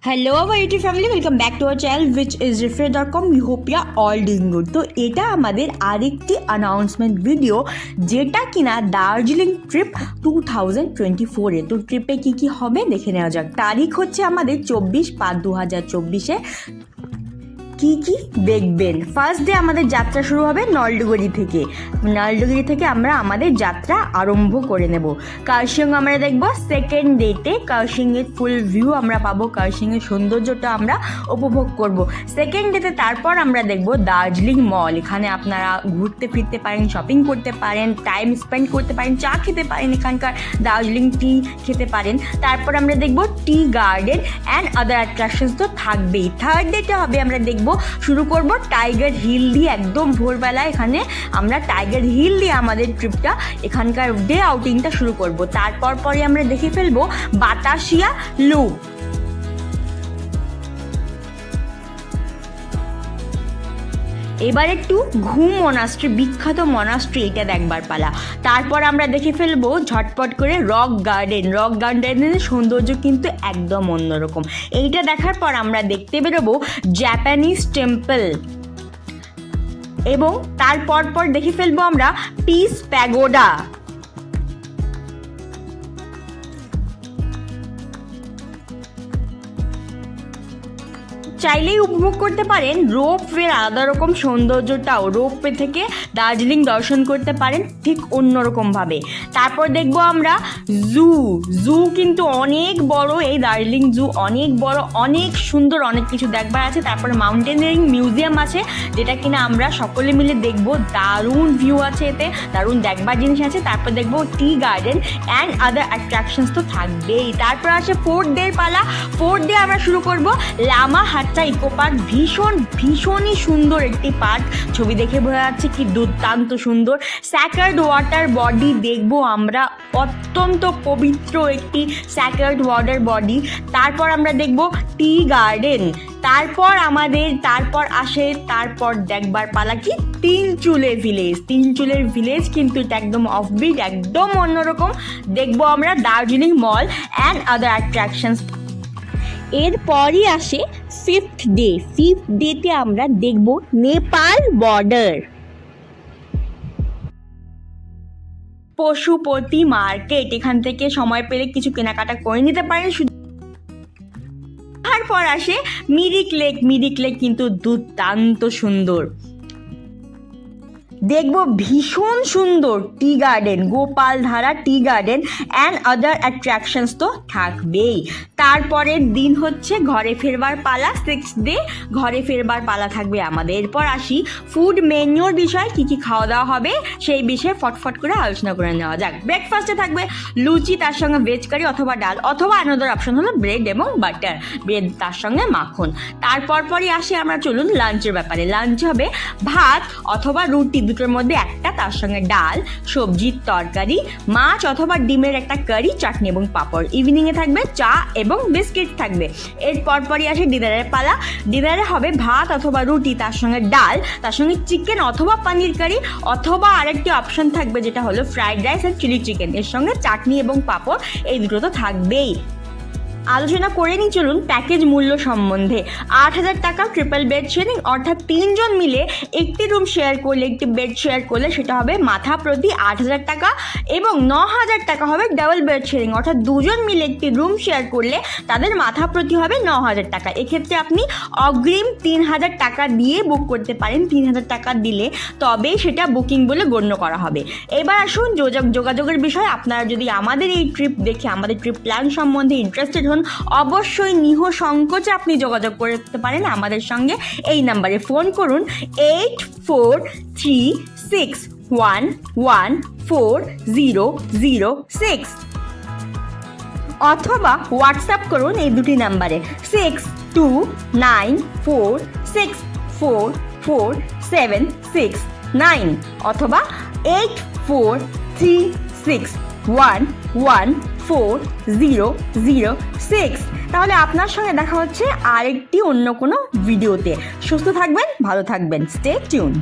Hello our YouTube family, welcome back to our channel which is refresh.com. We hope you are all doing good. তো এটা আমাদের আরেকটি announcement video যেটা কিনা Darjeeling trip 2024 তো ট্রিপে কি হবে দেখে নেওয়া যাক। তারিখ হচ্ছে আমাদের 24/5/2024 কি দেখবেন। ফার্স্ট ডে আমাদের যাত্রা শুরু হবে নলডুগুরি থেকে আমরা আমাদের যাত্রা আরম্ভ করে নেব। কার্শিয়ং আমরা দেখব সেকেন্ড ডেতে। কার্শিয়ংয়ের ফুল ভিউ আমরা পাবো, কার্শিয়ংয়ের সৌন্দর্যটা আমরা উপভোগ করব সেকেন্ড ডেতে। তারপর আমরা দেখব দার্জিলিং মল। এখানে আপনারা ঘুরতে ফিরতে পারেন, শপিং করতে পারেন, টাইম স্পেন্ড করতে পারেন, চা খেতে পারেন, এখানকার দার্জিলিং টি খেতে পারেন। তারপর আমরা দেখব tea garden and other attractions তো থাকবেই। থার্ড ডেতে হবে আমরা দেখব শুরু করব টাইগার হিল দিয়ে। একদম ভোরবেলা এখানে আমরা টাইগার হিল দিয়ে আমাদের ট্রিপটা, এখানকার ডে আউটিংটা শুরু করব। তারপর পরে আমরা দেখে ফেলবো বাতাসিয়া লুপ। এবার একটু ঘুম মনাস্ট্রি, বিখ্যাত মনাস্ট্রি, এটা দেখবার পালা। তারপর আমরা দেখে ফেলবো ঝটপট করে রক গার্ডেনের সৌন্দর্য কিন্তু একদম অন্যরকম। এইটা দেখার পর আমরা দেখতে বেরোবো জাপানিজ টেম্পল এবং তারপর দেখে ফেলবো আমরা পিস প্যাগোডা। চাইলেই উপভোগ করতে পারেন রোপওয়ের আলাদা রকম সৌন্দর্যটাও। রোপওয়ে থেকে দার্জিলিং দর্শন করতে পারেন ঠিক অন্যরকমভাবে। তারপর দেখব আমরা জু কিন্তু অনেক বড়, এই দার্জিলিং জু অনেক বড়, অনেক সুন্দর, অনেক কিছু দেখবার আছে। তারপরে মাউন্টেনিয়ারিং মিউজিয়াম আছে যেটা কিনা আমরা সকলে মিলে দেখব। দারুণ ভিউ আছে এতে, দারুণ দেখবার জিনিস আছে। তারপর দেখব tea garden and other attractions তো থাকবেই। তারপর আসে ফোর্থ ডের পালা। ফোর্থ ডে আমরা শুরু করব লামা ইকো পার্ক। ভীষণই সুন্দর একটি পার্ক, ছবি দেখে বোঝা যাচ্ছে কি দুর্দান্ত সুন্দর। স্যাকার্ড ওয়াটার বডি দেখবো আমরা, অত্যন্ত পবিত্র একটি স্যাকার্ড ওয়াটার বডি। তারপর আমরা দেখব টি গার্ডেন। তারপর দেখবার পালা কি তিনচুলের ভিলেজ কিন্তু এটা একদম অফবিট, একদম অন্যরকম। দেখবো আমরা দার্জিলিং মল অ্যান্ড আদার অ্যাট্রাকশনস। এরপরই আসে ফিফথ ডেতে আমরা দেখব নেপাল বর্ডার, পশুপতি মার্কেট। এখান থেকে সময় পেলে কিছু কেনাকাটা করে নিতে পারেন। তারপর আসে মিরিক লেক কিন্তু দুর্দান্ত সুন্দর। দেখব ভীষণ সুন্দর tea garden, Gopaldhara tea garden and other attractions তো থাকবেই। তারপরের দিন হচ্ছে ঘরে ফেরবার পালা। সিক্সথ ডে ঘরে ফেরবার পালা থাকবে আমাদের। এরপর আসি ফুড মেনুর বিষয়, কি খাওয়া দাওয়া হবে সেই বিষয়ে ফটফট করে আলোচনা করে নেওয়া যাক। ব্রেকফাস্টে থাকবে লুচি, তার সঙ্গে ভেজ কারি অথবা ডাল, অথবা আনাদার অপশন হলো ব্রেড এবং বাটার, ব্রেড তার সঙ্গে মাখন। তারপরই আসি আমরা চলুন লাঞ্চের ব্যাপারে। লাঞ্চ হবে ভাত অথবা রুটি, দুটোর মধ্যে একটা, তার সঙ্গে ডাল, সবজির তরকারি, মাছ অথবা ডিমের একটা কারি, চাটনি এবং পাঁপড়। ইভিনিংয়ে থাকবে চা এবং বিস্কিট থাকবে। এরপরই আসে ডিনারের পালা। ডিনারে হবে ভাত অথবা রুটি, তার সঙ্গে ডাল, তার সঙ্গে চিকেন অথবা পনির কারি, অথবা আরেকটি অপশন থাকবে যেটা হলো ফ্রাইড রাইস আর চিলি চিকেন, এর সঙ্গে চাটনি এবং পাঁপড়। এই দুটো তো থাকবেই। আলোচনা করে নিই চলুন প্যাকেজ মূল্য সম্বন্ধে। 8,000 টাকা ট্রিপল বেড শেয়ারিং, অর্থাৎ তিনজন মিলে একটি রুম শেয়ার করলে, একটি বেড শেয়ার করলে সেটা হবে মাথা প্রতি 8,000 টাকা, এবং 9,000 টাকা হবে ডাবল বেড শেয়ারিং, অর্থাৎ দুজন মিলে একটি রুম শেয়ার করলে তাদের মাথা প্রতি হবে 9,000 টাকা। এক্ষেত্রে আপনি অগ্রিম 3,000 টাকা দিয়ে বুক করতে পারেন। 3,000 টাকা দিলে তবেই সেটা বুকিং বলে গণ্য করা হবে। এবার আসুন যোগাযোগের বিষয়। আপনারা যদি আমাদের এই ট্রিপ দেখে, আমাদের ট্রিপ প্ল্যান সম্বন্ধে ইন্টারেস্টেড অবশ্যই নিঃসংকোচে আপনি যোগাযোগ করতে পারেন আমাদের সঙ্গে। এই নাম্বারে ফোন করুন 8436114006, অথবা হোয়াটসঅ্যাপ করুন এই দুটি নাম্বারে 6294464476 অথবা 8436114006। তাহলে আপনার সঙ্গে দেখা হচ্ছে আরেকটি অন্য কোনো ভিডিওতে। সুস্থ থাকবেন, ভালো থাকবেন, স্টে টিউন।